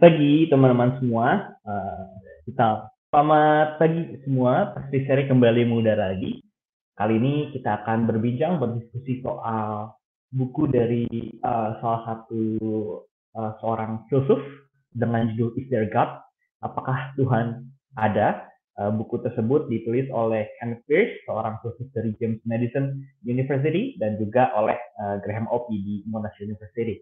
pagi teman-teman semua. Selamat pagi semua. Perspicere kembali mengudara lagi. Kali ini kita akan berdiskusi soal buku dari salah satu seorang filsuf dengan judul Is There God? Apakah Tuhan ada? Buku tersebut ditulis oleh Kenneth Pearce, seorang filsuf dari James Madison University, dan juga oleh Graham Oppy di Monash University.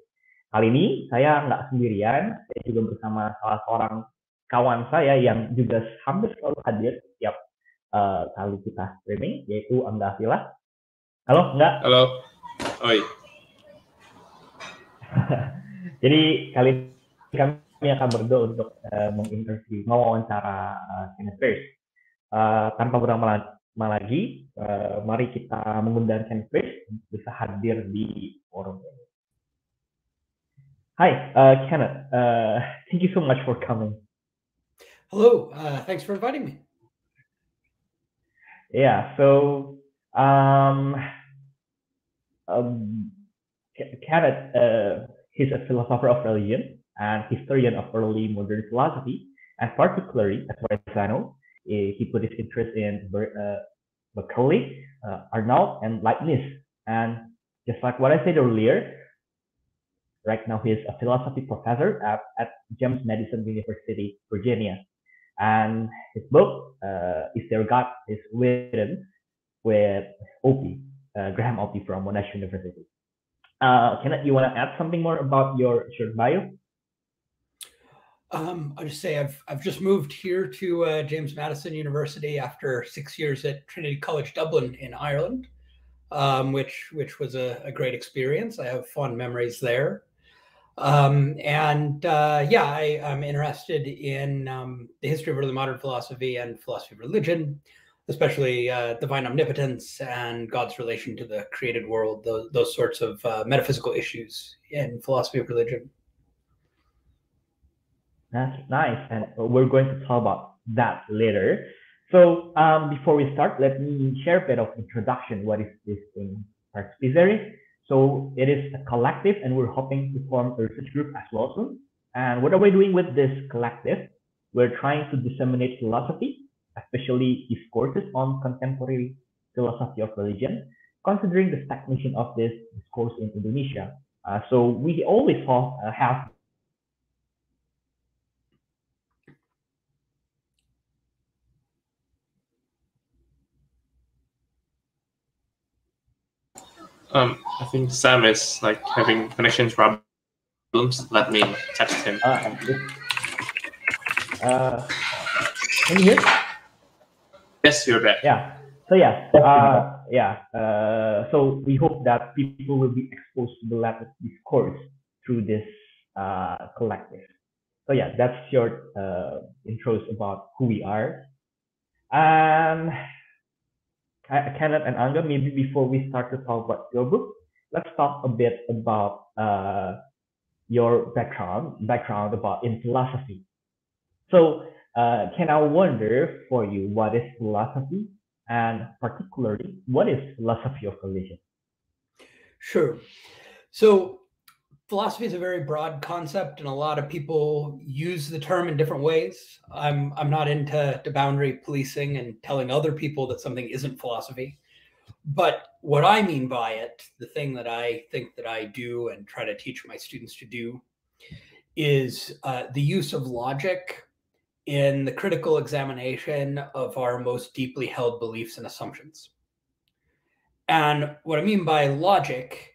Kali ini saya nggak sendirian, saya juga bersama salah seorang kawan saya yang juga hampir selalu hadir setiap kali kita streaming, yaitu Angga Villa. Halo, Angga. Halo. Oi. Jadi kali ini kami akan berdua untuk mewawancara Kenneth Pearce. Tanpa berlama lagi, mari kita mengundang Kenneth Pearce untuk bisa hadir di forum ini. Hi, Kenneth. Thank you so much for coming. Hello. Thanks for inviting me. Yeah. So, Kenneth, he's a philosopher of religion and historian of early modern philosophy, and particularly, as far as I know, he put his interest in Berkeley, Arnold, and Leibniz. And just like what I said earlier, right now, he is a philosophy professor at James Madison University, Virginia. And his book, Is There God? Is written with Oppy, Graham Oppy from Monash University. Kenneth, you want to add something more about your short bio? I'll just say I've just moved here to James Madison University after 6 years at Trinity College Dublin in Ireland, which was a great experience. I have fond memories there. I'm interested in the history of early modern philosophy and philosophy of religion, especially divine omnipotence and God's relation to the created world, those sorts of metaphysical issues in philosophy of religion. That's nice, and we're going to talk about that later. So before we start, let me share a bit of introduction. What is this thing, Perspicere? So it is a collective, and we're hoping to form a research group as well soon. And what are we doing with this collective? We're trying to disseminate philosophy, especially discourses on contemporary philosophy of religion, considering the stagnation of this discourse in Indonesia. So we always have I think Sam is like having connection problems. Let me text him. Can you hear? Yes, you're back. Yeah. So so we hope that people will be exposed to the latest discourse through this collective. So yeah, that's short intros about who we are. Kenneth and Angga, maybe before we start to talk about your book, let's talk a bit about your background in philosophy. So, can I wonder for you, what is philosophy, and particularly, what is philosophy of religion? Sure. So, philosophy is a very broad concept, and a lot of people use the term in different ways. I'm not into boundary policing and telling other people that something isn't philosophy. But what I mean by it, the thing that I think that I do and try to teach my students to do, is the use of logic in the critical examination of our most deeply held beliefs and assumptions. And what I mean by logic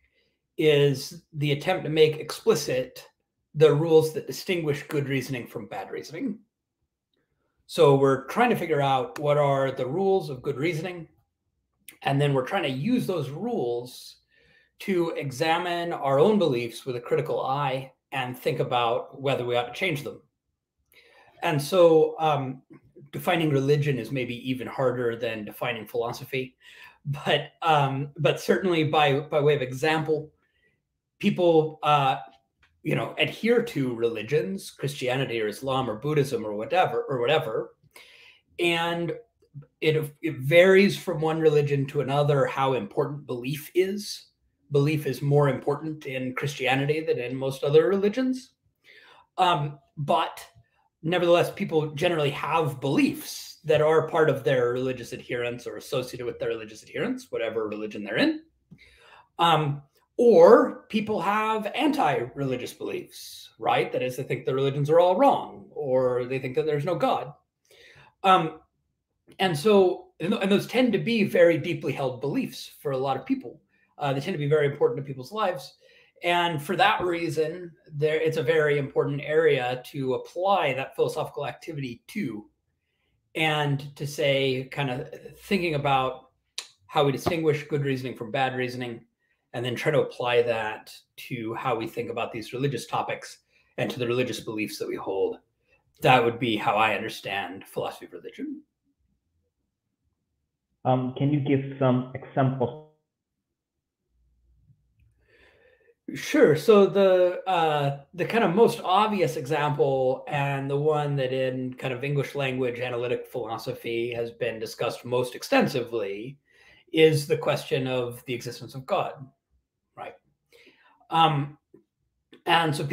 is the attempt to make explicit the rules that distinguish good reasoning from bad reasoning. So we're trying to figure out what are the rules of good reasoning, and then we're trying to use those rules to examine our own beliefs with a critical eye and think about whether we ought to change them. And so defining religion is maybe even harder than defining philosophy, but certainly by way of example, people, adhere to religions, Christianity or Islam or Buddhism or whatever, and it varies from one religion to another how important belief is. Belief is more important in Christianity than in most other religions. But nevertheless, people generally have beliefs that are part of their religious adherence or associated with their religious adherence, whatever religion they're in. Or people have anti-religious beliefs, right? That is, they think the religions are all wrong, or they think that there's no God. And those tend to be very deeply held beliefs for a lot of people. They tend to be very important to people's lives. And for that reason, it's a very important area to apply that philosophical activity to, and to say, kind of thinking about how we distinguish good reasoning from bad reasoning, and then try to apply that to how we think about these religious topics and to the religious beliefs that we hold. That would be how I understand philosophy of religion. Can you give some examples? Sure. So the kind of most obvious example, and the one that in kind of English language analytic philosophy has been discussed most extensively, is the question of the existence of God, right? And so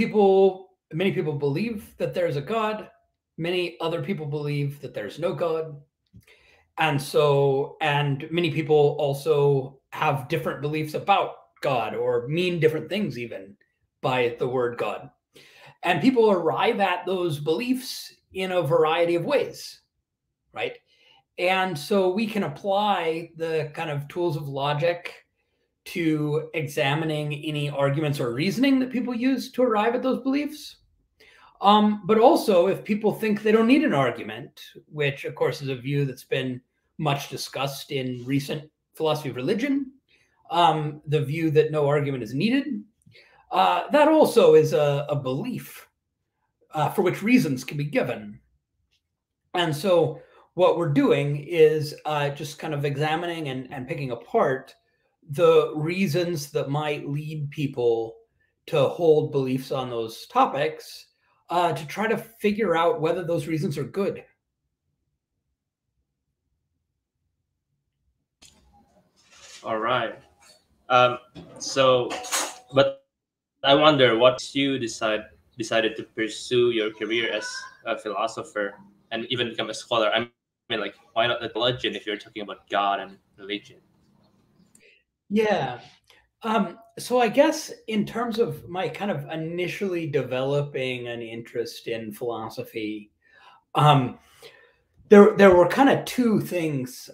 many people believe that there's a God. Many other people believe that there's no God. And many people also have different beliefs about God, or mean different things even by the word God. And people arrive at those beliefs in a variety of ways, right? And so we can apply the kind of tools of logic to examining any arguments or reasoning that people use to arrive at those beliefs. But also, if people think they don't need an argument, which of course is a view that's been much discussed in recent philosophy of religion, the view that no argument is needed, that also is a belief for which reasons can be given. And so what we're doing is just kind of examining and picking apart the reasons that might lead people to hold beliefs on those topics, to try to figure out whether those reasons are good. All right. But I wonder what you decided to pursue your career as a philosopher and even become a scholar. I mean, like, why not a theologian if you're talking about God and religion? Yeah. So I guess in terms of my kind of initially developing an interest in philosophy, there were kind of two things.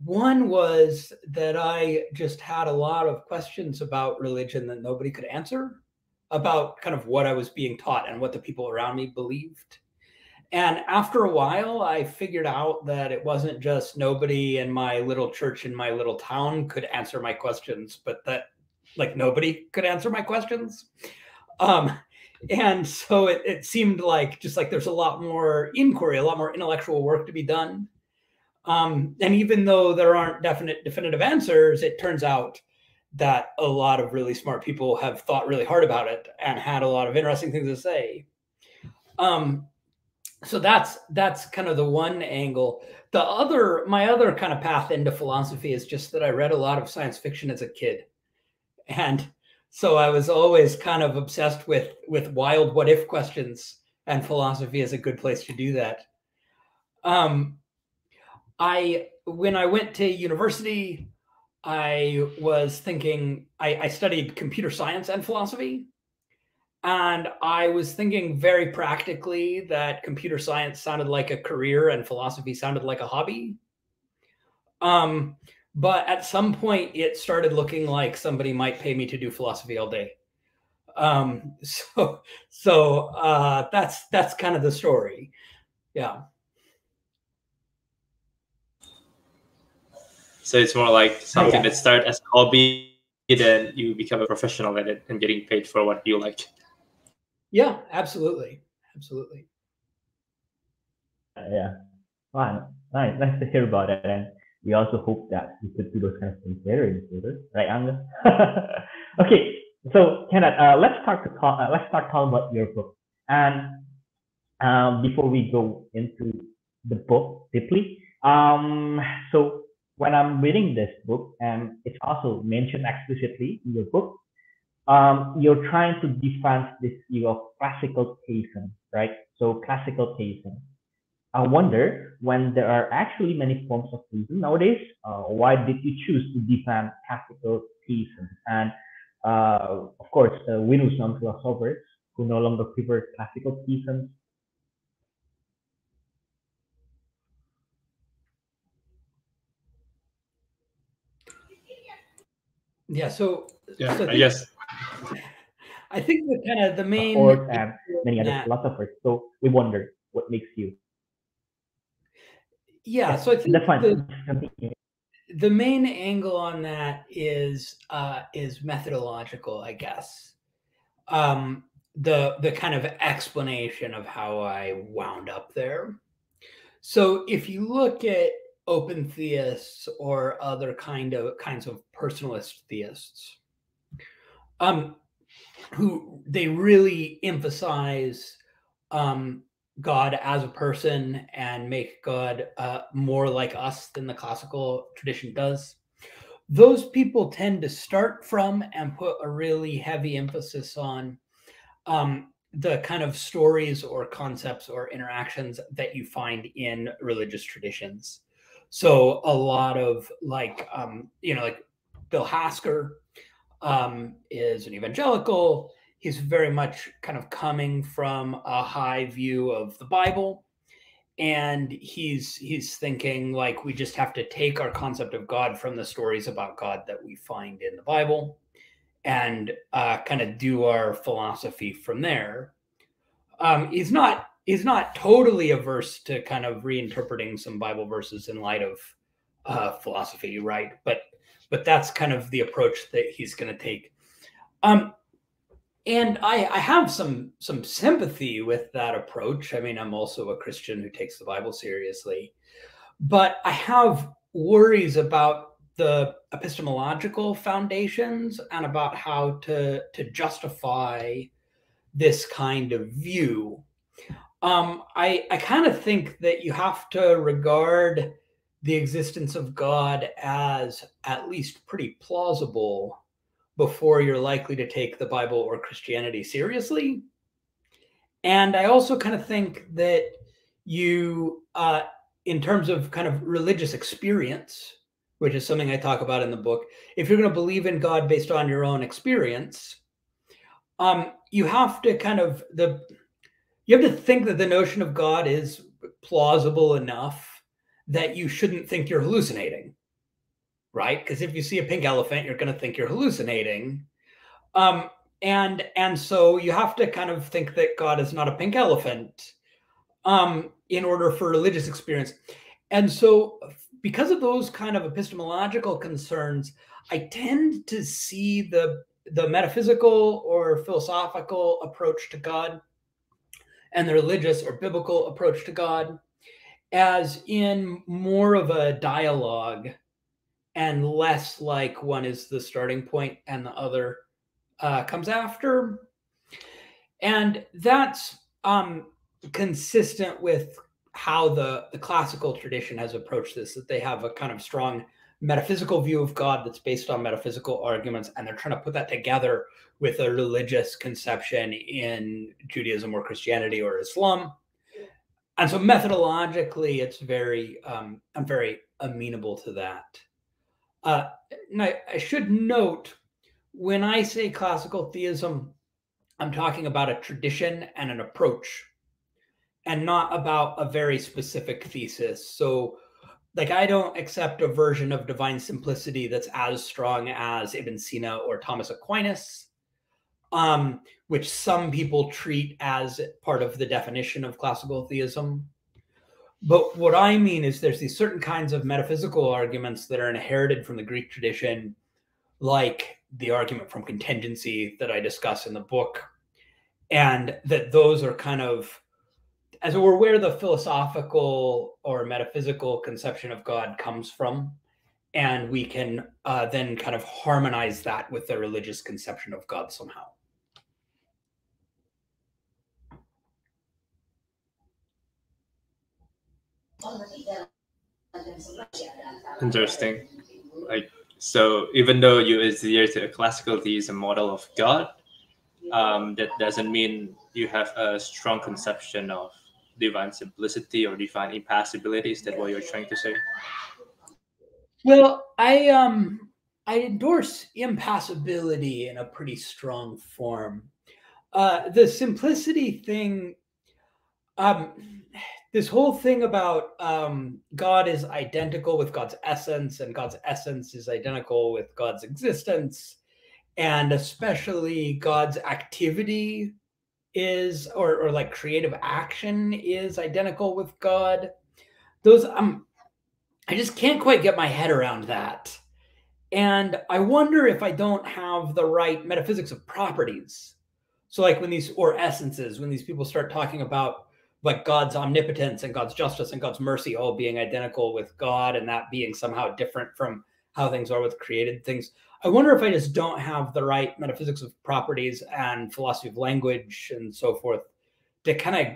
One was that I just had a lot of questions about religion that nobody could answer, about kind of what I was being taught and what the people around me believed. And after a while, I figured out that it wasn't just nobody in my little church in my little town could answer my questions, but that like nobody could answer my questions. And so it seemed like just like there's a lot more inquiry, a lot more intellectual work to be done. And even though there aren't definitive answers, it turns out that a lot of really smart people have thought really hard about it and had a lot of interesting things to say. So that's kind of the one angle. My other kind of path into philosophy is just that I read a lot of science fiction as a kid. And so I was always kind of obsessed with wild what if questions, and philosophy is a good place to do that. When I went to university, I was thinking, I studied computer science and philosophy. And I was thinking very practically that computer science sounded like a career and philosophy sounded like a hobby. But at some point, it started looking like somebody might pay me to do philosophy all day. So that's kind of the story. Yeah. So it's more like something that started as a hobby, then you become a professional at it and getting paid for what you like. Yeah, absolutely. Absolutely. Yeah. Wow. Nice to hear about it. And we also hope that we could do those kind of things later in the future. Right, Angus? Okay. So, Kenneth, let's start talking about your book. And before we go into the book deeply, so when I'm reading this book, and it's also mentioned explicitly in your book, you're trying to define this view of classical theism, right? So classical theism. I wonder, when there are actually many forms of theism nowadays, why did you choose to define classical theism? And of course, we know some philosophers who no longer prefer classical theism. Yeah, so I guess. I think that kind of the main and many other philosophers. So we wonder what makes you. Yeah, so I think that's fine. the main angle on that is methodological, I guess. The kind of explanation of how I wound up there. So if you look at open theists or other kinds of personalist theists, who they really emphasize God as a person and make God more like us than the classical tradition does. Those people tend to start from and put a really heavy emphasis on the kind of stories or concepts or interactions that you find in religious traditions. So a lot of like Bill Hasker is an evangelical. He's very much kind of coming from a high view of the Bible. And he's thinking like we just have to take our concept of God from the stories about God that we find in the Bible and kind of do our philosophy from there. He's not totally averse to kind of reinterpreting some Bible verses in light of philosophy, right? But that's kind of the approach that he's going to take. And I have some sympathy with that approach. I mean, I'm also a Christian who takes the Bible seriously, but I have worries about the epistemological foundations and about how to justify this kind of view. I kind of think that you have to regard the existence of God as at least pretty plausible before you're likely to take the Bible or Christianity seriously. And I also kind of think that you, in terms of kind of religious experience, which is something I talk about in the book, if you're going to believe in God based on your own experience, you have to think that the notion of God is plausible enough that you shouldn't think you're hallucinating. Right? Because if you see a pink elephant, you're going to think you're hallucinating. And so you have to kind of think that God is not a pink elephant in order for religious experience. And so because of those kind of epistemological concerns, I tend to see the metaphysical or philosophical approach to God and the religious or biblical approach to God as in more of a dialogue and less like one is the starting point and the other comes after. And that's consistent with how the classical tradition has approached this, that they have a kind of strong metaphysical view of God that's based on metaphysical arguments, and they're trying to put that together with a religious conception in Judaism or Christianity or Islam. And so methodologically, it's I'm very amenable to that. Now, I should note, when I say classical theism, I'm talking about a tradition and an approach, and not about a very specific thesis. So, like, I don't accept a version of divine simplicity that's as strong as Ibn Sina or Thomas Aquinas, which some people treat as part of the definition of classical theism. But what I mean is there's these certain kinds of metaphysical arguments that are inherited from the Greek tradition, like the argument from contingency that I discuss in the book, and that those are kind of, as it were, where the philosophical or metaphysical conception of God comes from. And we can then kind of harmonize that with the religious conception of God somehow. Interesting. Like, So even though you adhere to a classical theism model of God, that doesn't mean you have a strong conception of divine simplicity or divine impassibility. Is that what you're trying to say? Well, I endorse impassibility in a pretty strong form. The simplicity thing, this whole thing about God is identical with God's essence, and God's essence is identical with God's existence, and especially God's activity is, or like creative action is identical with God. Those, I just can't quite get my head around that. And I wonder if I don't have the right metaphysics of properties. So like when these, or essences, when these people start talking about like God's omnipotence and God's justice and God's mercy all being identical with God, and that being somehow different from how things are with created things, I wonder if I just don't have the right metaphysics of properties and philosophy of language and so forth to kind of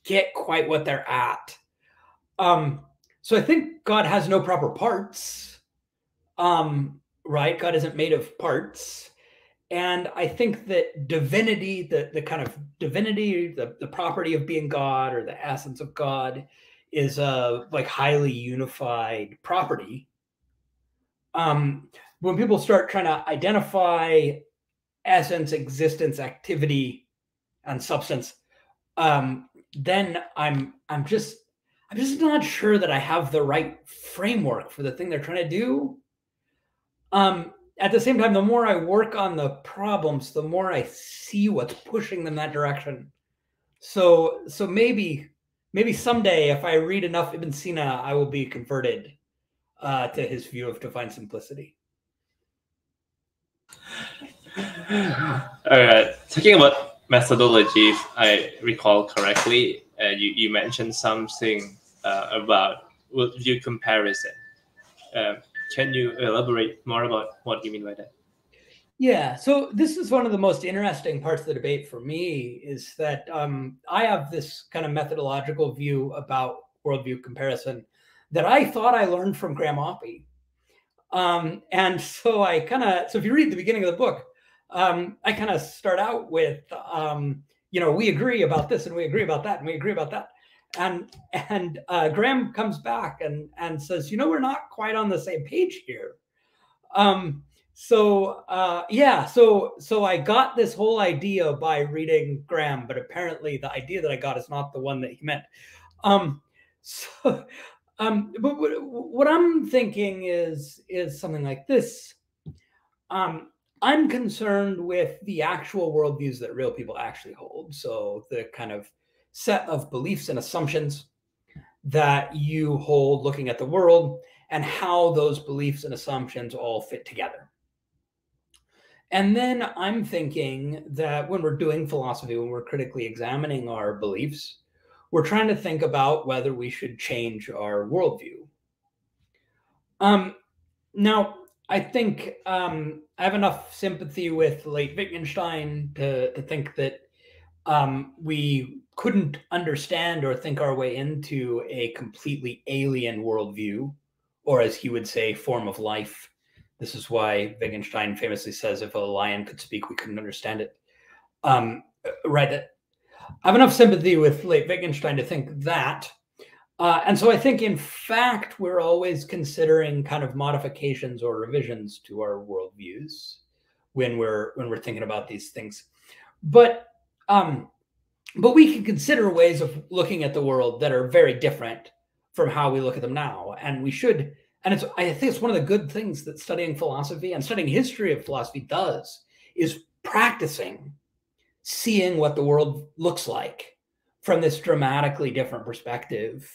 get quite what they're at. So I think God has no proper parts, right? God isn't made of parts. And I think that divinity, the kind of divinity, the property of being God or the essence of God is a like highly unified property. When people start trying to identify essence, existence, activity, and substance, then I'm just not sure that I have the right framework for the thing they're trying to do. At the same time, the more I work on the problems, the more I see what's pushing them that direction. So maybe someday, if I read enough Ibn Sina, I will be converted to his view of divine simplicity. All right. Talking about methodology, if I recall correctly, you mentioned something about worldview comparison. Can you elaborate more about what you mean by that? Yeah, so this is one of the most interesting parts of the debate for me, is that I have this kind of methodological view about worldview comparison that I thought I learned from Graham Oppy. And so so if you read the beginning of the book, I kind of start out with, we agree about this and we agree about that and we agree about that. And Graham comes back and says, we're not quite on the same page here. So I got this whole idea by reading Graham, but apparently the idea that I got is not the one that he meant. But what I'm thinking is something like this. I'm concerned with the actual worldviews that real people actually hold. So the kind of set of beliefs and assumptions that you hold looking at the world, and how those beliefs and assumptions all fit together. And then I'm thinking that when we're doing philosophy, when we're critically examining our beliefs, we're trying to think about whether we should change our worldview. Now, I think I have enough sympathy with late Wittgenstein to think that we couldn't understand or think our way into a completely alien worldview, or as he would say, form of life. This is why Wittgenstein famously says, if a lion could speak, we couldn't understand it. Right. I have enough sympathy with late Wittgenstein to think that. And so I think, in fact, we're always considering kind of modifications or revisions to our worldviews when we're thinking about these things. But we can consider ways of looking at the world that are very different from how we look at them now. And we should, and I think it's one of the good things that studying philosophy and studying history of philosophy does, is practicing seeing what the world looks like from this dramatically different perspective.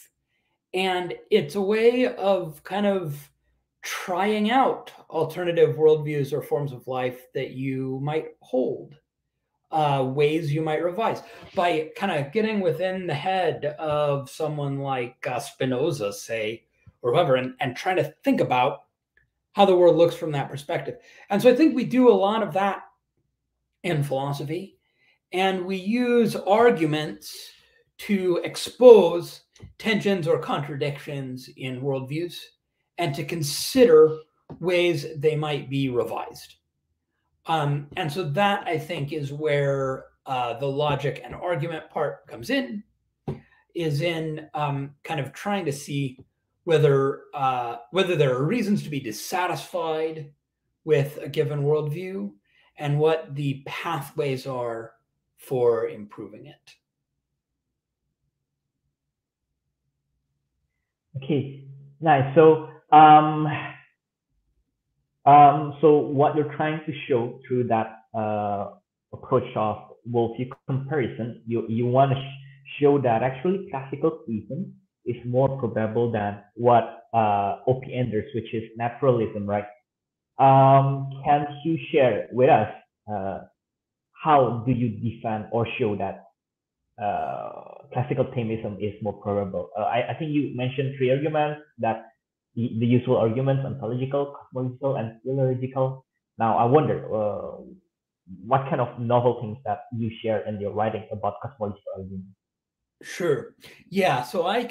And it's a way of kind of trying out alternative worldviews or forms of life that you might hold. Ways you might revise by kind of getting within the head of someone like Spinoza, say, or whoever, and trying to think about how the world looks from that perspective. And so I think we do a lot of that in philosophy, and we use arguments to expose tensions or contradictions in worldviews, and to consider ways they might be revised. And so that, I think, is where the logic and argument part comes in, is in kind of trying to see whether there are reasons to be dissatisfied with a given worldview and what the pathways are for improving it. Okay, nice. So, so what you're trying to show through that approach of worldview comparison, you want to show that actually classical theism is more probable than what Oppy enters, which is naturalism, right? Can you share with us how do you defend or show that classical theism is more probable? I think you mentioned three arguments, that the usual arguments: ontological, cosmological, and theological. Now I wonder what kind of novel things that you share in your writing about cosmological argument. Sure. Yeah. So I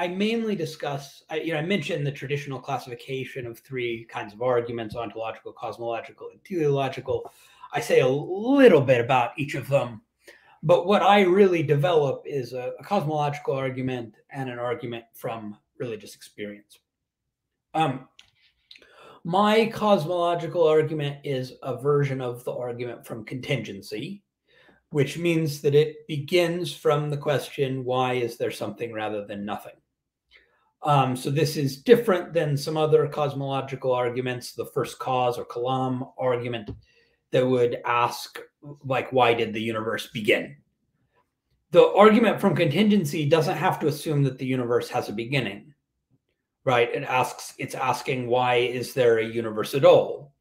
mainly discuss, I mentioned the traditional classification of three kinds of arguments: ontological, cosmological, and teleological. I say a little bit about each of them, but what I really develop is a cosmological argument and an argument from religious experience. My cosmological argument is a version of the argument from contingency, which means that it begins from the question, why is there something rather than nothing? So this is different than some other cosmological arguments, the first cause or kalam argument that would ask, like, why did the universe begin? The argument from contingency doesn't have to assume that the universe has a beginning, right? It's asking, why is there a universe at all?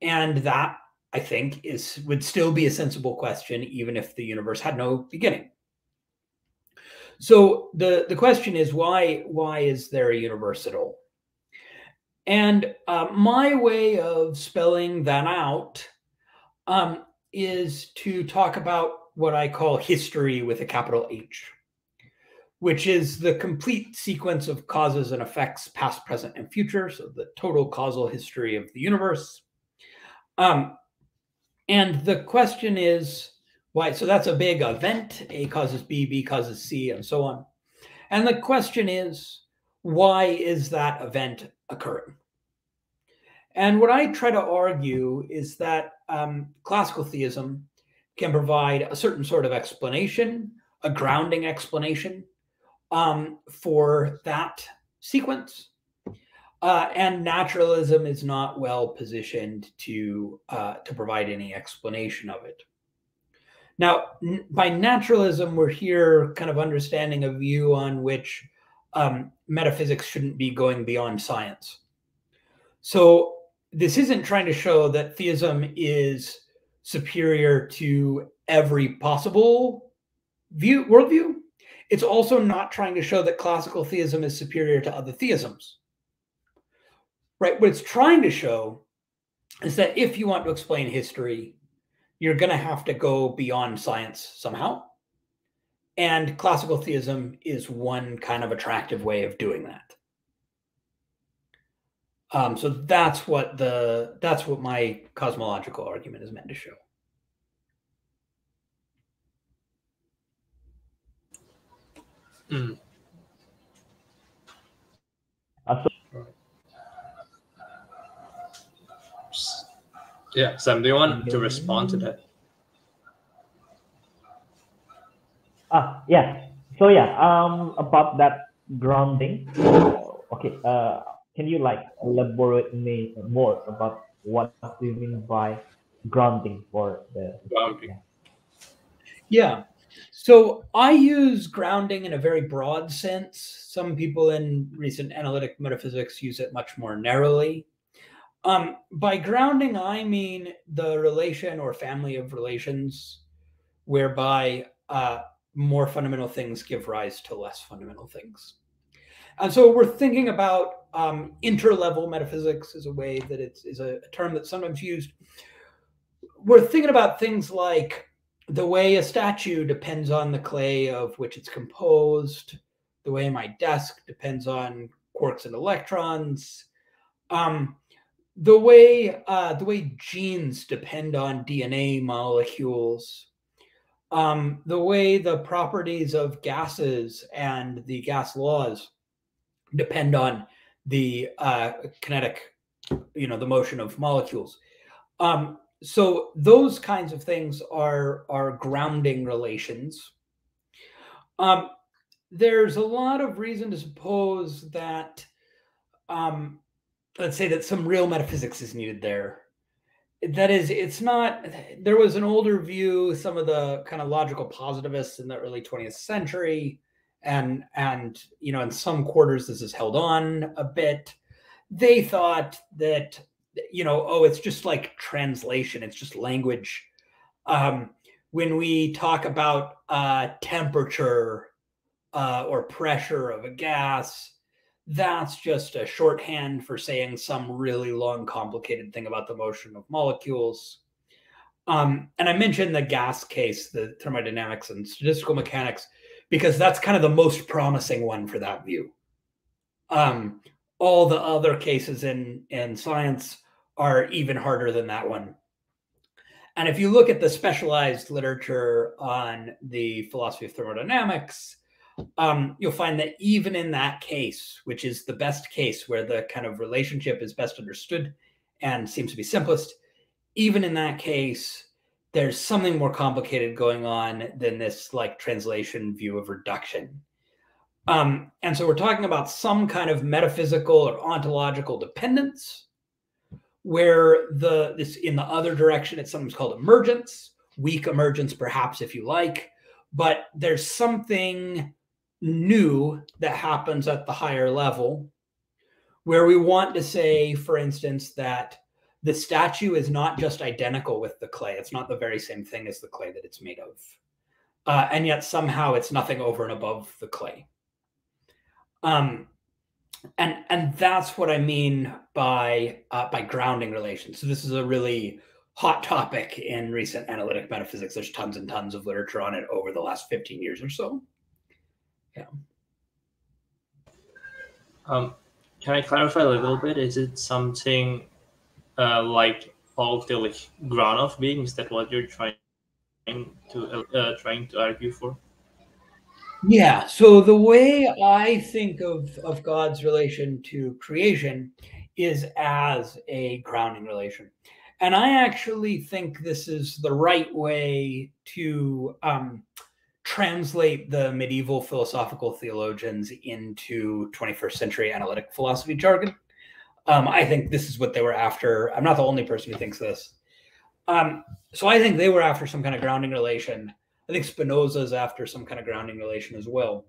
And that, I think, would still be a sensible question, even if the universe had no beginning. So the question is, why is there a universe at all? And my way of spelling that out is to talk about what I call history with a capital H, which is the complete sequence of causes and effects, past, present, and future. So the total causal history of the universe. And the question is, why? So that's a big event. A causes B, B causes C, and so on. And the question is, why is that event occurring? And what I try to argue is that classical theism can provide a certain sort of explanation, a grounding explanation for that sequence. And naturalism is not well positioned to provide any explanation of it. Now, by naturalism, we're here kind of understanding a view on which metaphysics shouldn't be going beyond science. So this isn't trying to show that theism is superior to every possible worldview. It's also not trying to show that classical theism is superior to other theisms. Right? What it's trying to show is that if you want to explain history, you're going to have to go beyond science somehow. And classical theism is one kind of attractive way of doing that. So that's what my cosmological argument is meant to show. Mm. Yeah, Sam, do you want to respond to that? Yeah. So yeah, about that grounding. Okay. Can you elaborate me more about what do you mean by grounding for the grounding? Yeah. So I use grounding in a very broad sense. Some people in recent analytic metaphysics use it much more narrowly. By grounding, I mean the relation or family of relations whereby more fundamental things give rise to less fundamental things. And so we're thinking about interlevel metaphysics is a way that is a term that's sometimes used. We're thinking about things like the way a statue depends on the clay of which it's composed, the way my desk depends on quarks and electrons. the way genes depend on DNA molecules, the way the properties of gases and the gas laws depend on the kinetic, the motion of molecules. So those kinds of things are grounding relations. There's a lot of reason to suppose that, let's say that some real metaphysics is needed there. That is, it's not, there was an older view, some of the kind of logical positivists in the early 20th century, and in some quarters this is held on a bit. They thought that, it's just like translation, it's just language. When we talk about temperature or pressure of a gas, that's just a shorthand for saying some really long, complicated thing about the motion of molecules. And I mentioned the gas case, the thermodynamics and statistical mechanics, because that's kind of the most promising one for that view. All the other cases in science are even harder than that one. And if you look at the specialized literature on the philosophy of thermodynamics, you'll find that even in that case, which is the best case where the kind of relationship is best understood and seems to be simplest, even in that case, there's something more complicated going on than this like translation view of reduction. And so we're talking about some kind of metaphysical or ontological dependence, where this in the other direction, it's sometimes called emergence, weak emergence, perhaps, if you like, but there's something new that happens at the higher level where we want to say, for instance, that the statue is not just identical with the clay. It's not the very same thing as the clay that it's made of. And yet somehow it's nothing over and above the clay. And that's what I mean by grounding relations. So this is a really hot topic in recent analytic metaphysics. There's tons and tons of literature on it over the last 15 years or so. Yeah. Can I clarify a little bit? Is it something like all-theolic ground of being? Is that what you're trying to argue for? Yeah. So the way I think of God's relation to creation is as a grounding relation. And I actually think this is the right way to translate the medieval philosophical theologians into 21st century analytic philosophy jargon. I think this is what they were after. I'm not the only person who thinks this. So I think they were after some kind of grounding relation. I think Spinoza's after some kind of grounding relation as well.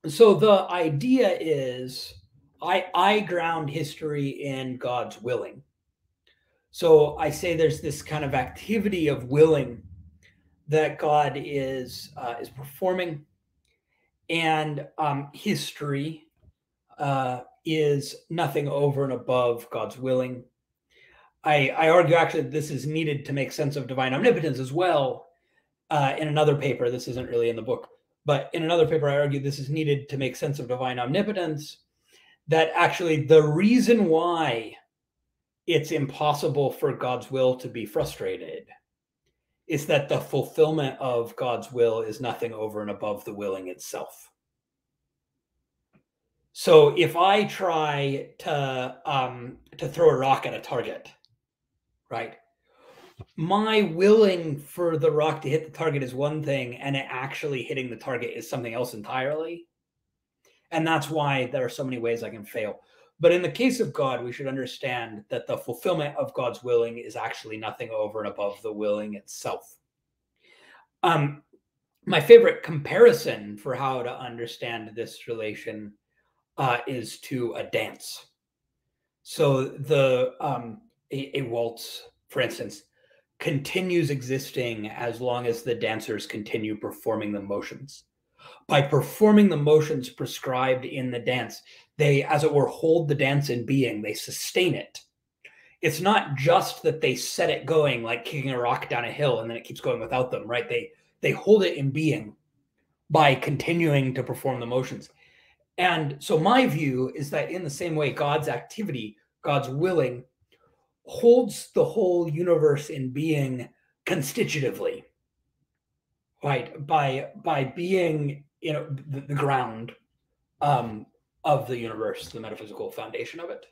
So the idea is I ground history in God's willing. So I say there's this kind of activity of willing that God is performing, and history is nothing over and above God's willing. I argue actually that this is needed to make sense of divine omnipotence as well. In another paper, this isn't really in the book, but in another paper, I argue this is needed to make sense of divine omnipotence, that actually the reason why it's impossible for God's will to be frustrated is that the fulfillment of God's will is nothing over and above the willing itself. So if I try to throw a rock at a target, right? My willing for the rock to hit the target is one thing, and it actually hitting the target is something else entirely. And that's why there are so many ways I can fail. But in the case of God, we should understand that the fulfillment of God's willing is actually nothing over and above the willing itself. My favorite comparison for how to understand this relation is to a dance. So a waltz, for instance, continues existing as long as the dancers continue performing the motions. By performing the motions prescribed in the dance, they, as it were, hold the dance in being. They sustain it. It's not just that they set it going like kicking a rock down a hill and then it keeps going without them, right? They hold it in being by continuing to perform the motions. And so my view is that in the same way, God's activity God's willing, holds the whole universe in being constitutively, right? By being, the ground of the universe, the metaphysical foundation of it.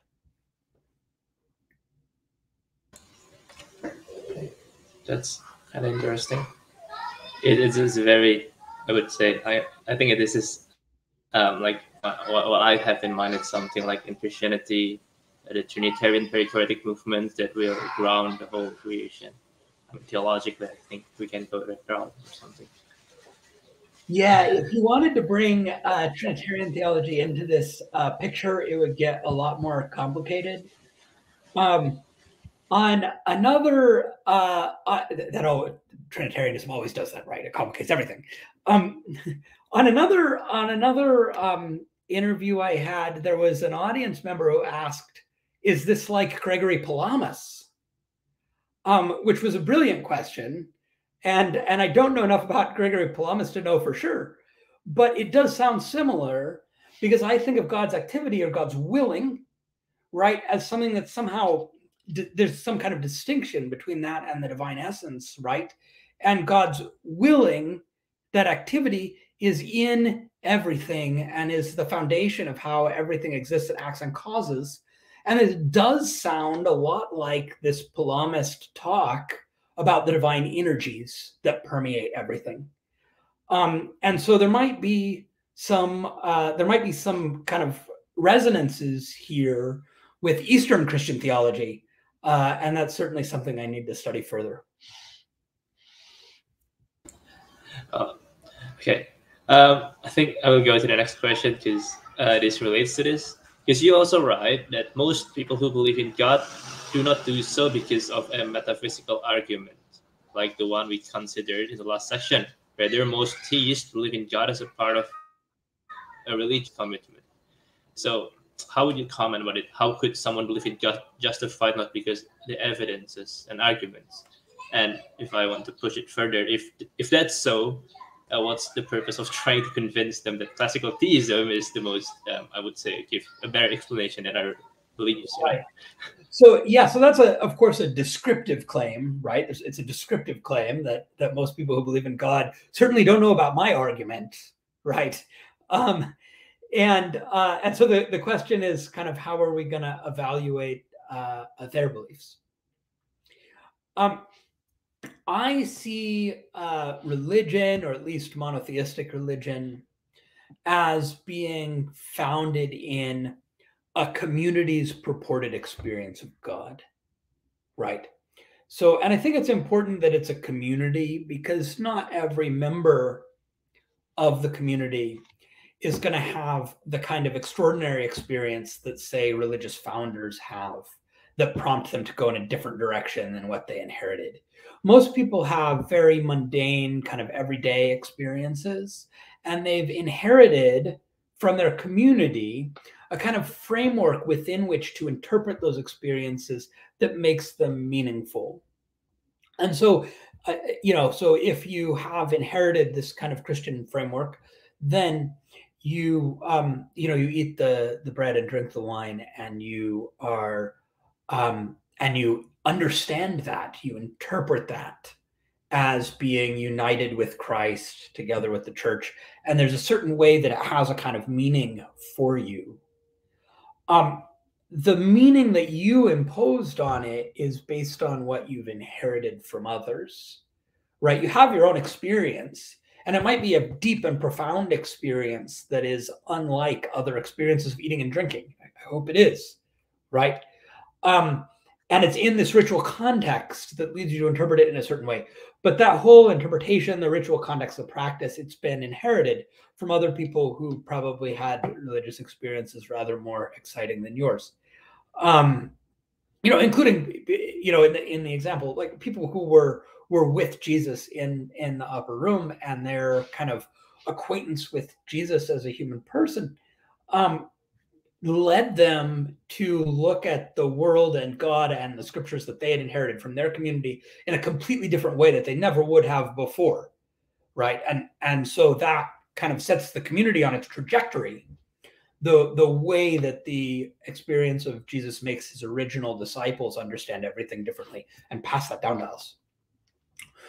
That's kind of interesting. It is very, I would say, I think this is like what I have in mind is something like in Christianity, the Trinitarian perichoretic movement that will ground the whole creation. I mean, theologically, I think we can go that route or something. Yeah, if you wanted to bring Trinitarian theology into this picture, it would get a lot more complicated. On another, Trinitarianism always does that, right? It complicates everything. On another interview I had, there was an audience member who asked, "Is this like Gregory Palamas?" Which was a brilliant question. And I don't know enough about Gregory Palamas to know for sure, but it does sound similar, because I think of God's activity or God's willing, right, as something that somehow there's some kind of distinction between that and the divine essence, right? And God's willing, that activity is in everything and is the foundation of how everything exists and acts and causes. And it does sound a lot like this Palamist talk about the divine energies that permeate everything. And so there might be some kind of resonances here with Eastern Christian theology. And that's certainly something I need to study further. Okay. I think I will go to the next question, because this relates to this. Because you also write that most people who believe in God do not do so because of a metaphysical argument, like the one we considered in the last section. Rather, most theists believe in God as a part of a religious commitment. So how would you comment about it? How could someone believe in God justified not because the evidences and arguments? And if I want to push it further, if that's so, what's the purpose of trying to convince them that classical theism is the most, I would say, give a better explanation than our religious? Right. So that's of course a descriptive claim, right? It's a descriptive claim that most people who believe in God certainly don't know about my argument, right? And so the question is kind of, how are we going to evaluate their beliefs? I see religion, or at least monotheistic religion, as being founded in a community's purported experience of God, right? So, and I think it's important that it's a community, because not every member of the community is going to have the kind of extraordinary experience that, say, religious founders have, that prompt them to go in a different direction than what they inherited. Most people have very mundane, kind of everyday experiences, and they've inherited from their community a kind of framework within which to interpret those experiences that makes them meaningful. And so, so if you have inherited this kind of Christian framework, then you eat the bread and drink the wine, and you are, and you understand that, you interpret that as being united with Christ, together with the church, and there's a certain way that it has a kind of meaning for you. The meaning that you imposed on it is based on what you've inherited from others, right? You have your own experience, and it might be a deep and profound experience that is unlike other experiences of eating and drinking. I hope it is, right? And it's in this ritual context that leads you to interpret it in a certain way. But that whole interpretation, the ritual context, the practice, it's been inherited from other people who probably had religious experiences rather more exciting than yours. Including, in the example, like people who were with Jesus in the upper room, and their kind of acquaintance with Jesus as a human person led them to look at the world and God and the scriptures that they had inherited from their community in a completely different way that they never would have before, right? And so that kind of sets the community on its trajectory the way that the experience of Jesus makes his original disciples understand everything differently and pass that down to us.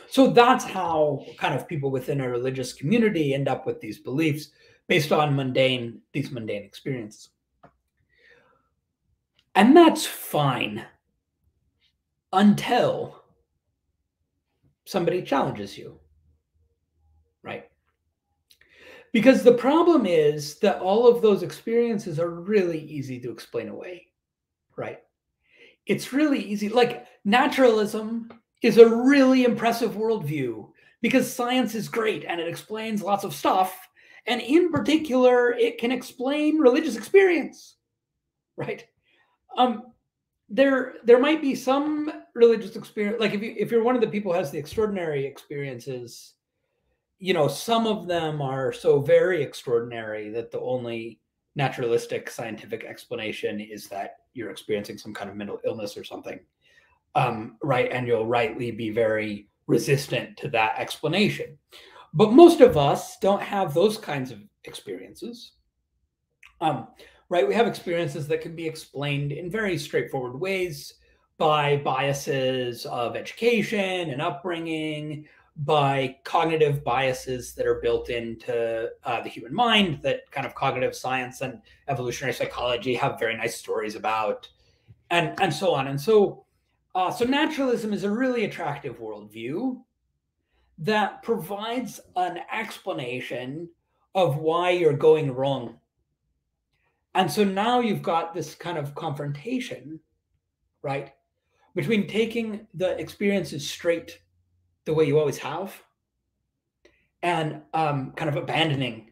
So that's how kind of people within a religious community end up with these beliefs based on these mundane experiences. And that's fine until somebody challenges you, right? Because the problem is that all of those experiences are really easy to explain away, right? It's really easy. Like naturalism is a really impressive worldview because science is great and it explains lots of stuff. And in particular, it can explain religious experience, right? There might be some religious experience, like if you're one of the people who has the extraordinary experiences, you know, some of them are so very extraordinary that the only naturalistic scientific explanation is that you're experiencing some kind of mental illness or something, right? And you'll rightly be very resistant to that explanation. But most of us don't have those kinds of experiences, right? We have experiences that can be explained in very straightforward ways by biases of education and upbringing, by cognitive biases that are built into the human mind that kind of cognitive science and evolutionary psychology have very nice stories about, and so on. And so, so naturalism is a really attractive worldview that provides an explanation of why you're going wrong. And so now you've got this kind of confrontation, right, between taking the experiences straight the way you always have and kind of abandoning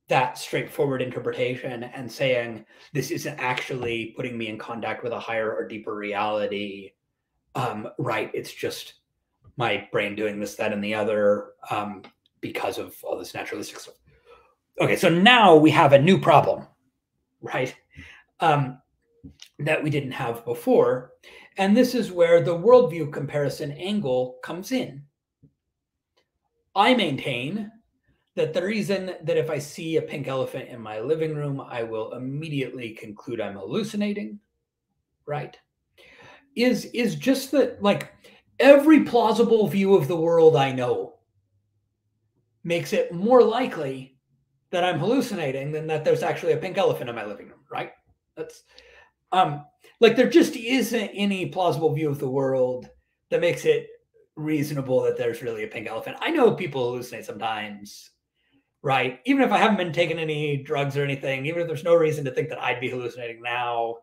that straightforward interpretation and saying, this isn't actually putting me in contact with a higher or deeper reality, right? It's just my brain doing this, that, and the other because of all this naturalistic stuff. Okay, so now we have a new problem, right? That we didn't have before. And this is where the worldview comparison angle comes in. I maintain that the reason that if I see a pink elephant in my living room, I will immediately conclude I'm hallucinating, right? Is just that, like, every plausible view of the world I know makes it more likely that I'm hallucinating than that there's actually a pink elephant in my living room, right? That's like, there just isn't any plausible view of the world that makes it reasonable that there's really a pink elephant. I know people hallucinate sometimes, right? Even if I haven't been taking any drugs or anything, even if there's no reason to think that I'd be hallucinating now,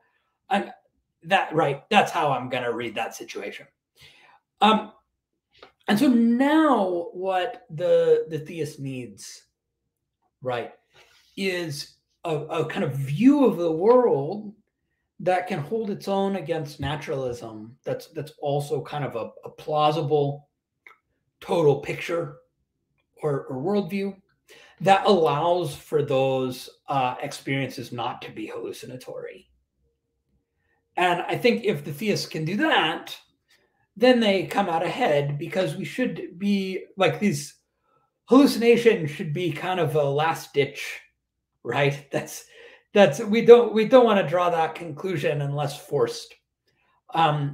that's how I'm going to read that situation. And so now what the theist needs, right, is a kind of view of the world that can hold its own against naturalism, that's also kind of a plausible total picture or worldview that allows for those experiences not to be hallucinatory. And I think if the theists can do that, then they come out ahead, because we should be like, these hallucinations should be kind of a last ditch, right? We don't want to draw that conclusion unless forced.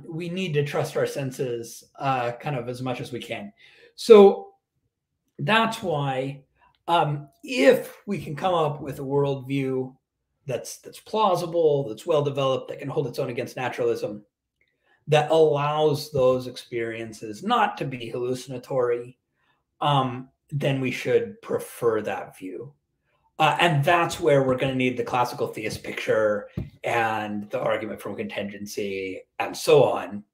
We need to trust our senses kind of as much as we can. So that's why if we can come up with a worldview that's plausible, that's well developed, that can hold its own against naturalism, that allows those experiences not to be hallucinatory, then we should prefer that view. And that's where we're going to need the classical theist picture and the argument from contingency and so on,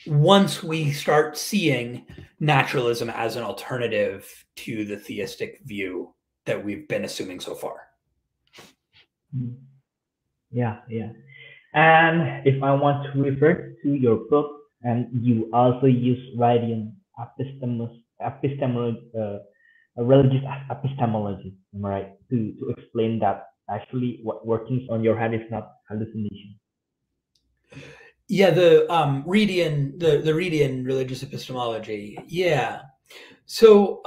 once we start seeing naturalism as an alternative to the theistic view that we've been assuming so far. Yeah. And if I want to refer to your book, and you also use Freudian religious epistemology, right, to explain that actually what workings on your head is not hallucination. Yeah, the Redian religious epistemology. Yeah. So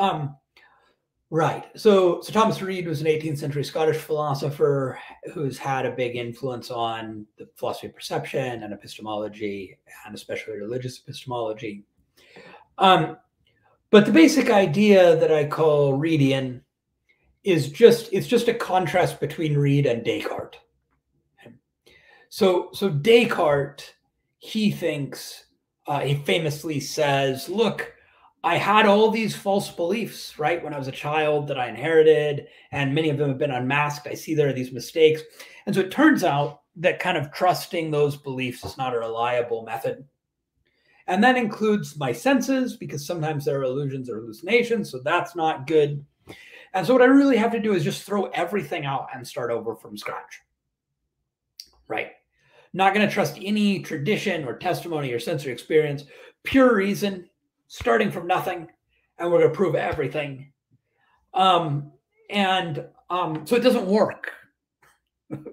Right. So Thomas Reid was an 18th century Scottish philosopher who's had a big influence on the philosophy of perception and epistemology, and especially religious epistemology. But the basic idea that I call Reidian is it's just a contrast between Reid and Descartes. So Descartes, he thinks, he famously says, look, I had all these false beliefs, right, when I was a child that I inherited, and many of them have been unmasked. I see there are these mistakes. And so it turns out that kind of trusting those beliefs is not a reliable method. And that includes my senses, because sometimes there are illusions or hallucinations, so that's not good. And so what I really have to do is just throw everything out and start over from scratch, right? Not going to trust any tradition or testimony or sensory experience, pure reason, starting from nothing, and we're going to prove everything. So it doesn't work,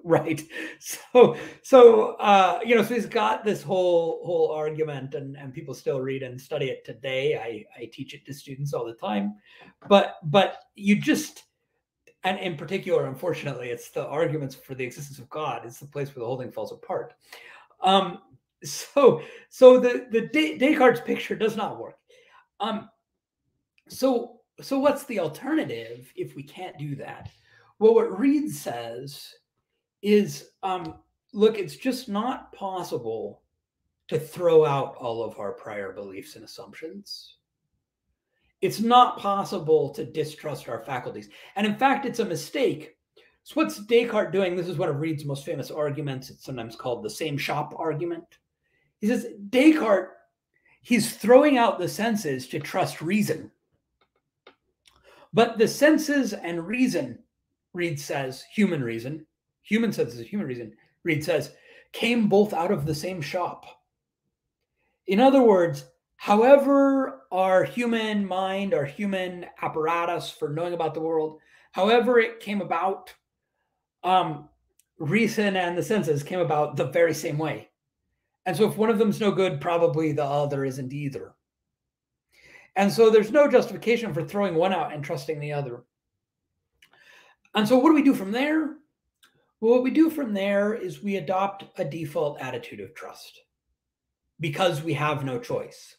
right? So he's got this whole argument, and people still read and study it today. I teach it to students all the time, but you just, and in particular, unfortunately, it's the arguments for the existence of God. It's the place where the whole thing falls apart. So the Descartes picture does not work. So what's the alternative if we can't do that? Well, what Reid says is, look, it's just not possible to throw out all of our prior beliefs and assumptions. It's not possible to distrust our faculties. And in fact, it's a mistake. So what's Descartes doing? This is one of Reid's most famous arguments. It's sometimes called the same shop argument. He says, Descartes, he's throwing out the senses to trust reason. But the senses and reason, Reid says, human senses, human reason, Reid says, came both out of the same shop. In other words, however our human mind, our human apparatus for knowing about the world, however it came about, reason and the senses came about the very same way. And so if one of them's no good, probably the other isn't either. And so there's no justification for throwing one out and trusting the other. And so what do we do from there? Well, what we do from there is we adopt a default attitude of trust because we have no choice.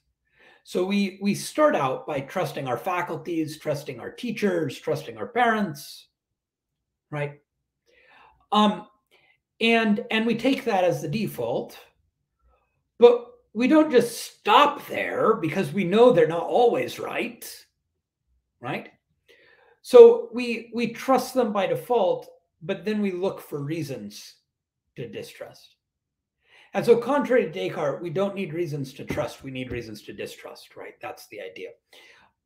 So we start out by trusting our faculties, trusting our teachers, trusting our parents, right? And we take that as the default, but we don't just stop there because we know they're not always right? So we trust them by default, but then we look for reasons to distrust. And so contrary to Descartes, we don't need reasons to trust, we need reasons to distrust, right? That's the idea.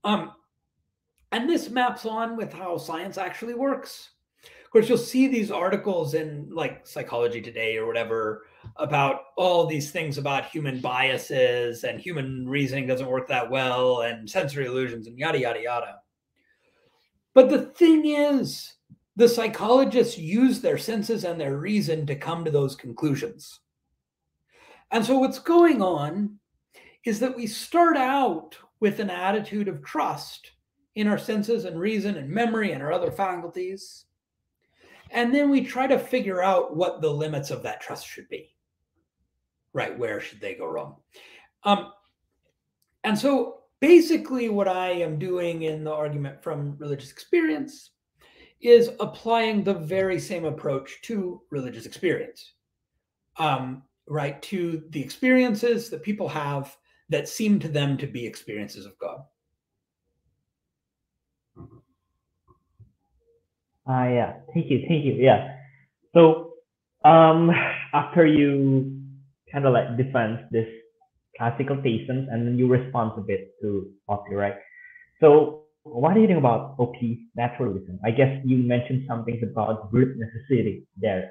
And this maps on with how science actually works. Of course, you'll see these articles in like Psychology Today or whatever about all these things about human biases and human reasoning doesn't work that well and sensory illusions and yada, yada, yada. But the thing is, the psychologists use their senses and their reason to come to those conclusions. And so what's going on is that we start out with an attitude of trust in our senses and reason and memory and our other faculties. And then we try to figure out what the limits of that trust should be, right? Where should they go wrong? And so basically what I am doing in the argument from religious experience is applying the very same approach to religious experience, right? To the experiences that people have that seem to them to be experiences of God. Yeah, thank you. Yeah. So after you kind of like defend this classical theism and then you respond a bit to Oppy, right? So what do you think about Oppy's naturalism? I guess you mentioned something about brute necessity there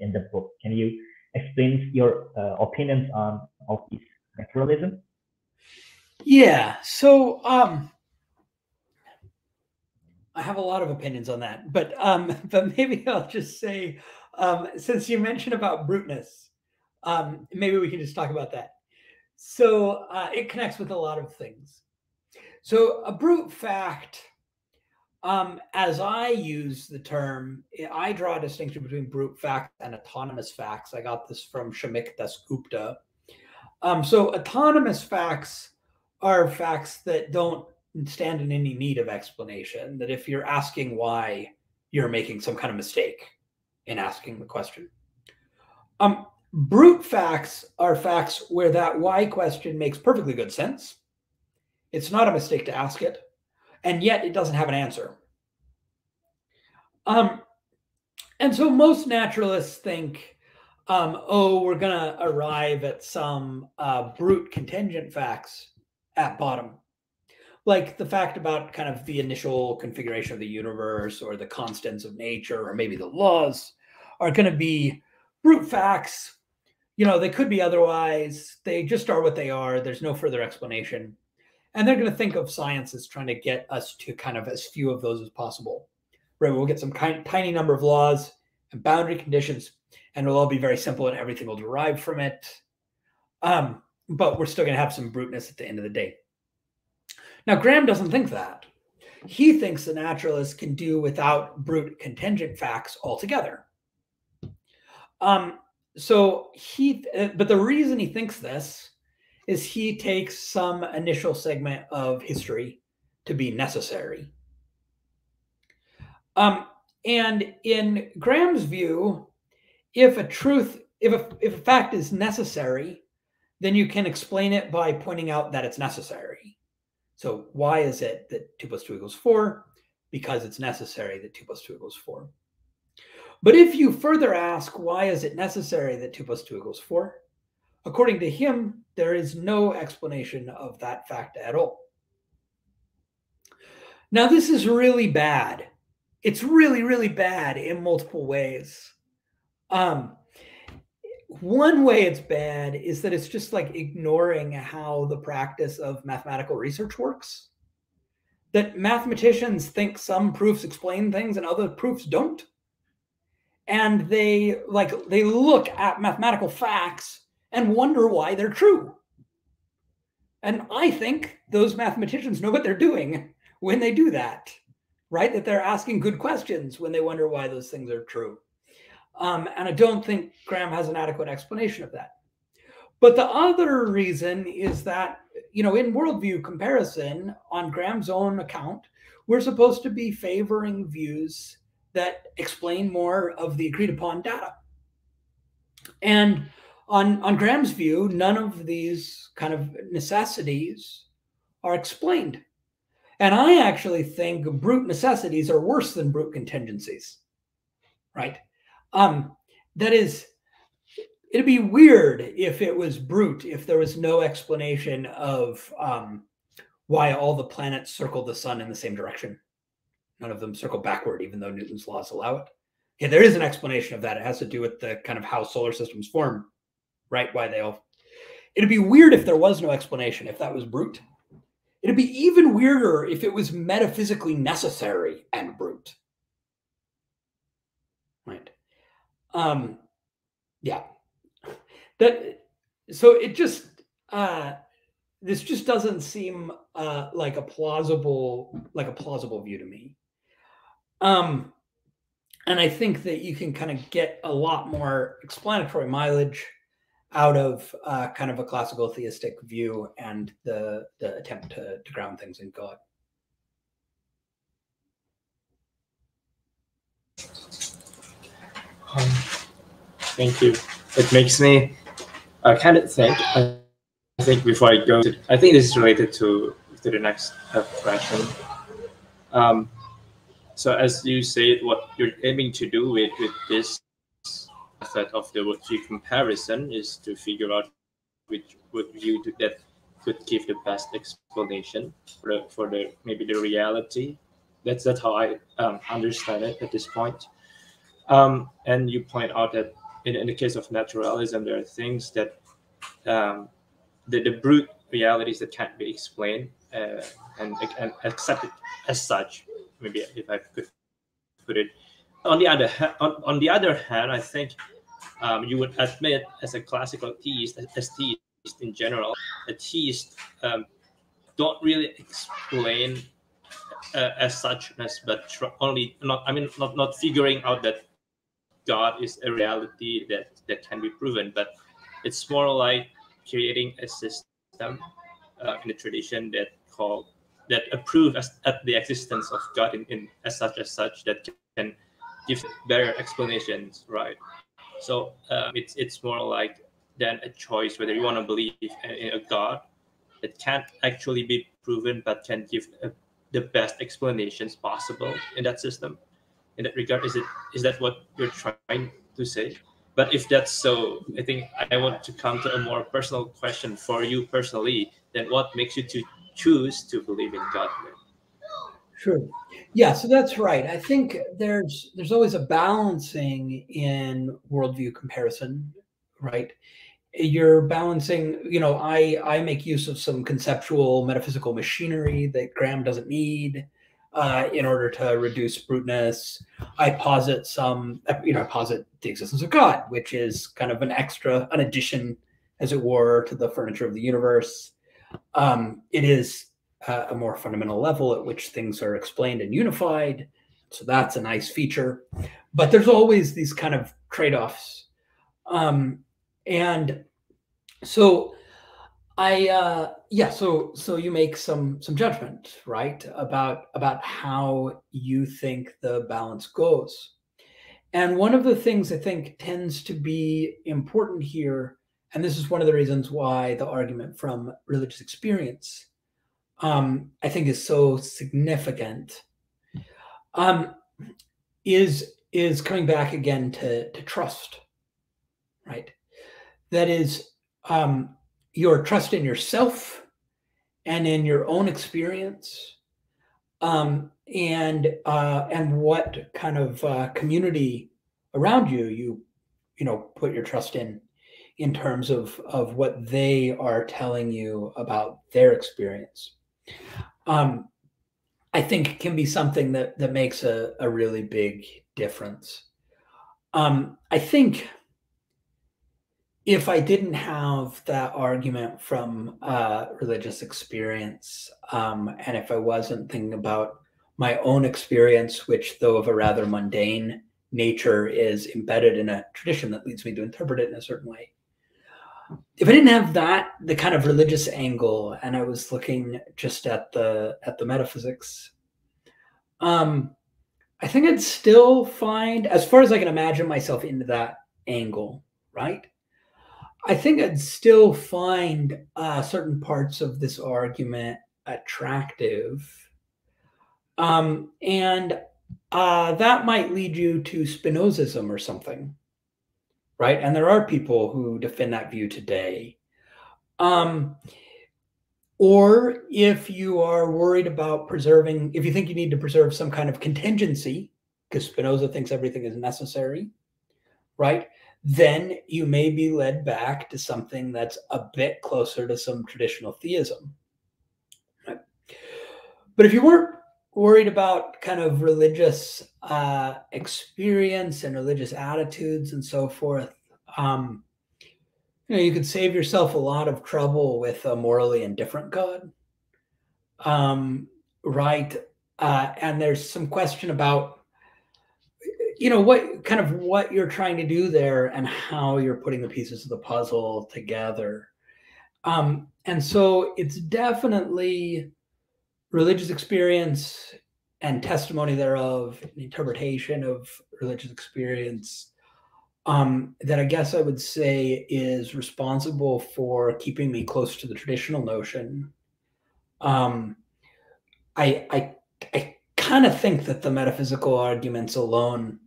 in the book. Can you explain your opinions on Oppy's naturalism? Yeah, so I have a lot of opinions on that, but maybe I'll just say, since you mentioned about bruteness, maybe we can just talk about that. So it connects with a lot of things. So a brute fact As I use the term, I draw a distinction between brute facts and autonomous facts. I got this from Shamik Dasgupta. So autonomous facts are facts that don't stand in any need of explanation, that if you're asking why, you're making some kind of mistake in asking the question. Brute facts are facts where that why question makes perfectly good sense. It's not a mistake to ask it, and yet it doesn't have an answer. And so most naturalists think, oh, we're going to arrive at some brute contingent facts at bottom. Like the fact about kind of the initial configuration of the universe or the constants of nature or maybe the laws are going to be brute facts. You know, they could be otherwise. They just are what they are. There's no further explanation. And they're going to think of science as trying to get us to kind of as few of those as possible. Right? We'll get some tiny number of laws and boundary conditions, and it'll all be very simple and everything will derive from it. But we're still going to have some bruteness at the end of the day. Now, Graham doesn't think that. He thinks the naturalists can do without brute contingent facts altogether. But the reason he thinks this is he takes some initial segment of history to be necessary. And in Graham's view, if a fact is necessary, then you can explain it by pointing out that it's necessary. So why is it that 2 + 2 = 4? Because it's necessary that 2 + 2 = 4. But if you further ask, why is it necessary that 2 + 2 = 4? According to him, there is no explanation of that fact at all. Now, this is really bad. It's really, really bad in multiple ways. One way it's bad is that it's just like ignoring how the practice of mathematical research works. That mathematicians think some proofs explain things and other proofs don't. And they look at mathematical facts and wonder why they're true. And I think those mathematicians know what they're doing when they do that, right? That they're asking good questions when they wonder why those things are true. And I don't think Graham has an adequate explanation of that. But the other reason is that, in Worldview Comparison, on Graham's own account, we're supposed to be favoring views that explain more of the agreed upon data. And on Graham's view, none of these kind of necessities are explained. And I actually think brute necessities are worse than brute contingencies, right? That is, it'd be weird if it was brute, if there was no explanation of why all the planets circle the sun in the same direction. None of them circle backward, even though Newton's laws allow it. Yeah, there is an explanation of that. It has to do with the kind of how solar systems form, right? Why they all. It'd be weird if there was no explanation, if that was brute. It'd be even weirder if it was metaphysically necessary and brute. Right. Yeah. So it just this just doesn't seem like a plausible view to me. And I think that you can kind of get a lot more explanatory mileage out of kind of a classical theistic view and the attempt to ground things in God. Thank you. It makes me kind of think. I think before I go, I think this is related to the next question. So as you said, what you're aiming to do with this method of the worldview comparison is to figure out which worldview that could give the best explanation for maybe the reality. That's how I understand it at this point. And you point out that in the case of naturalism, there are things that the brute realities that can't be explained and accepted as such. Maybe if I could put it. On the other hand, I think you would admit, as a classical theist, as theists in general, that theists don't really explain as suchness, but only not figuring out that God is a reality that can be proven, but it's more like creating a system in the tradition that approve at the existence of God in as such that can give better explanations, right? So it's more like than a choice whether you want to believe in a God that can't actually be proven but can give the best explanations possible in that system. In that regard, is that what you're trying to say? But if that's so, I think I want to come to a more personal question for you personally. Then what makes you to choose to believe in God? Sure. Yeah, so that's right. I think there's always a balancing in worldview comparison, right? You're balancing, I make use of some conceptual metaphysical machinery that Graham doesn't need in order to reduce bruteness. I posit I posit the existence of God, which is kind of an addition, as it were, to the furniture of the universe. It is a more fundamental level at which things are explained and unified. So that's a nice feature. But there's always these kind of trade-offs. And so so you make some judgment, right, about how you think the balance goes. And one of the things I think tends to be important here, and this is one of the reasons why the argument from religious experience I think is so significant, is coming back again to trust, right? That is your trust in yourself and in your own experience, and what kind of community around you put your trust in terms of what they are telling you about their experience. I think can be something that makes a really big difference. I think if I didn't have that argument from religious experience, and if I wasn't thinking about my own experience, which, though of a rather mundane nature, is embedded in a tradition that leads me to interpret it in a certain way. If I didn't have the kind of religious angle, and I was looking just at the metaphysics, I think I'd still find, as far as I can imagine myself into that angle, right? I think I'd still find certain parts of this argument attractive. And that might lead you to Spinozism or something, right? And there are people who defend that view today. Or if you are worried about if you think you need to preserve some kind of contingency, because Spinoza thinks everything is necessary, right? Then you may be led back to something that's a bit closer to some traditional theism. Right? But if you weren't worried about kind of religious experience and religious attitudes and so forth, you could save yourself a lot of trouble with a morally indifferent God, right? And there's some question about, what you're trying to do there and how you're putting the pieces of the puzzle together. And so it's definitely religious experience and testimony thereof, interpretation of religious experience, that I guess I would say is responsible for keeping me close to the traditional notion. I kind of think that the metaphysical arguments alone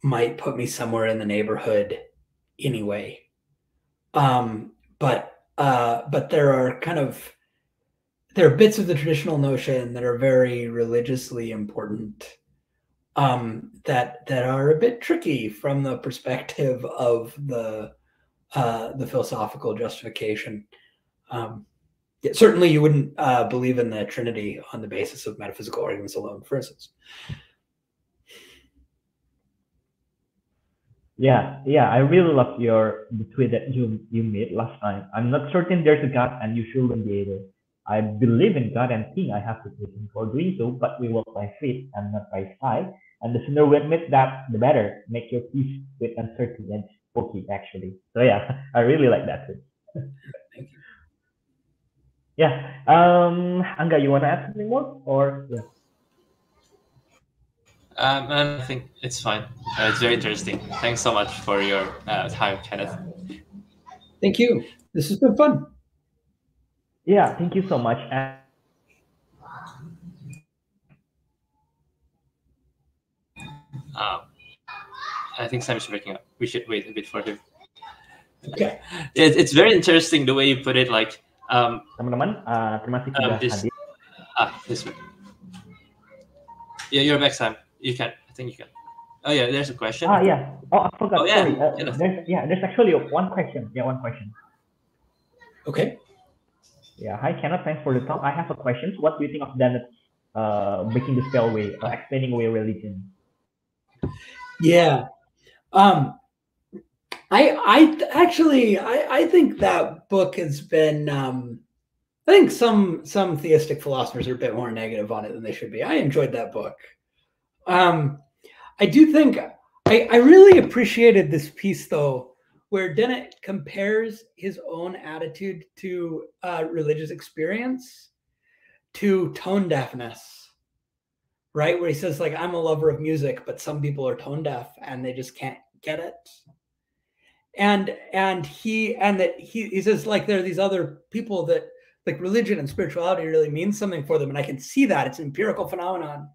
might put me somewhere in the neighborhood anyway. But there are bits of the traditional notion that are very religiously important, that are a bit tricky from the perspective of the philosophical justification. Certainly, you wouldn't believe in the Trinity on the basis of metaphysical arguments alone, for instance. Yeah, I really love the tweet that you made last time. I'm not certain there's a God, and you shouldn't be either. I believe in God and think I have to praise Him for doing so, but we walk by faith and not by sight. And the sooner we admit that, the better. Make your peace with uncertainty and spooky, actually. So yeah, I really like that too. Thank you. Yeah. Angga, you want to add something more, or yeah? And I think it's fine. It's very interesting. Thanks so much for your time, Kenneth. Thank you. This has been fun. Yeah, thank you so much. And I think Sam is breaking up. We should wait a bit for him. Okay. It's very interesting the way you put it. Like, teman-teman, terima kasih sudah hadir. This way. Yeah, you're back, Sam. You can. I think you can. Oh yeah, there's a question. Yeah. Oh, I forgot. Oh, yeah. Sorry. There's actually one question. Yeah, one question. Okay. Yeah. Hi, Kenneth. Thanks for the talk. I have a question. What do you think of Dennett's breaking the spell away, explaining away religion? Yeah. I think that book has been. I think some theistic philosophers are a bit more negative on it than they should be. I enjoyed that book. I do think I really appreciated this piece though, where Dennett compares his own attitude to religious experience to tone deafness, right? Where he says like, I'm a lover of music, but some people are tone deaf and they just can't get it. And he says like, there are these other people that like religion and spirituality really means something for them. And I can see that it's an empirical phenomenon,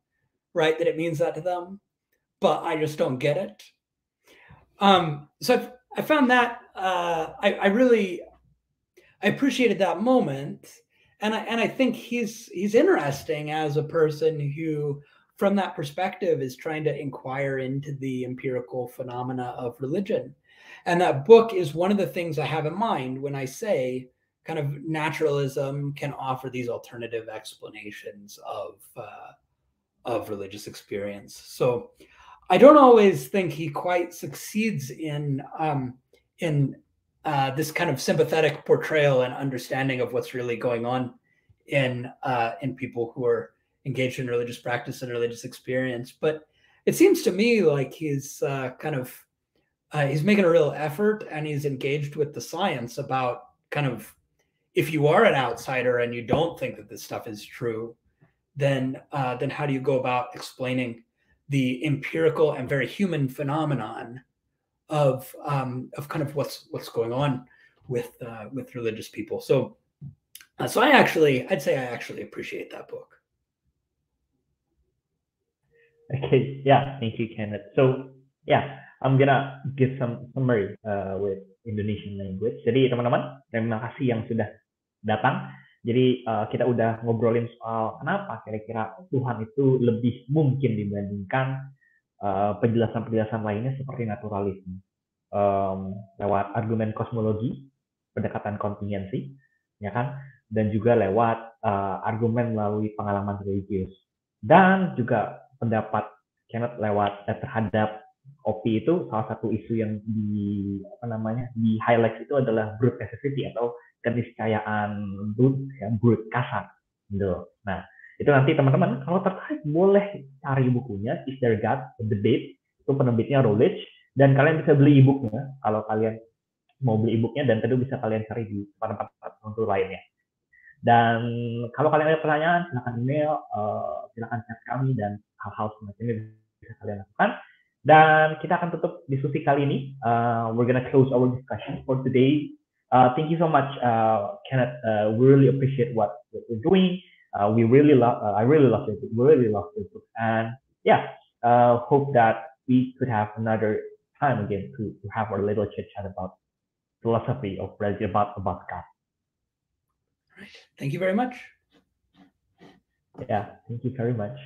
right? That it means that to them, but I just don't get it. So I found that I appreciated that moment. And I think he's interesting as a person who, from that perspective, is trying to inquire into the empirical phenomena of religion. And that book is one of the things I have in mind when I say kind of naturalism can offer these alternative explanations of religious experience. So I don't always think he quite succeeds in this kind of sympathetic portrayal and understanding of what's really going on in people who are engaged in religious practice and religious experience. But it seems to me like he's he's making a real effort, and he's engaged with the science about kind of, if you are an outsider and you don't think that this stuff is true, then how do you go about explaining the empirical and very human phenomenon of kind of what's going on with religious people? So I'd say I actually appreciate that book. Okay, yeah, thank you, Kenneth. So yeah, I'm gonna give some summary with Indonesian language. Jadi teman-teman, terima kasih yang sudah datang. Jadi kita udah ngobrolin soal kenapa kira-kira Tuhan itu lebih mungkin dibandingkan penjelasan-penjelasan lainnya seperti naturalisme. Lewat argumen kosmologi, pendekatan kontingensi, ya kan? Dan juga lewat argumen melalui pengalaman religius. Dan juga pendapat Kenneth lewat terhadap Oppy itu salah satu isu yang di highlight itu adalah brute necessity atau keniscayaan brute kasar gitu. Nah, itu nanti teman-teman kalau tertarik boleh cari bukunya Is There God? Debat, itu penerbitnya Routledge, dan kalian bisa beli e-booknya kalau kalian mau beli e-booknya, dan tentu bisa kalian cari di tempat-tempat tertentu lainnya. Dan kalau kalian ada pertanyaan, silakan email, silakan chat kami, dan hal-hal semacamnya bisa kalian lakukan. Dan kita akan tutup diskusi kali ini. We're gonna close our discussion for today. Thank you so much, Kenneth. We really appreciate what you're doing. I really love it. We really love your book. And yeah, hope that we could have another time again to have our little chit chat about philosophy of religion, about God. Right. Thank you very much. Yeah, thank you very much.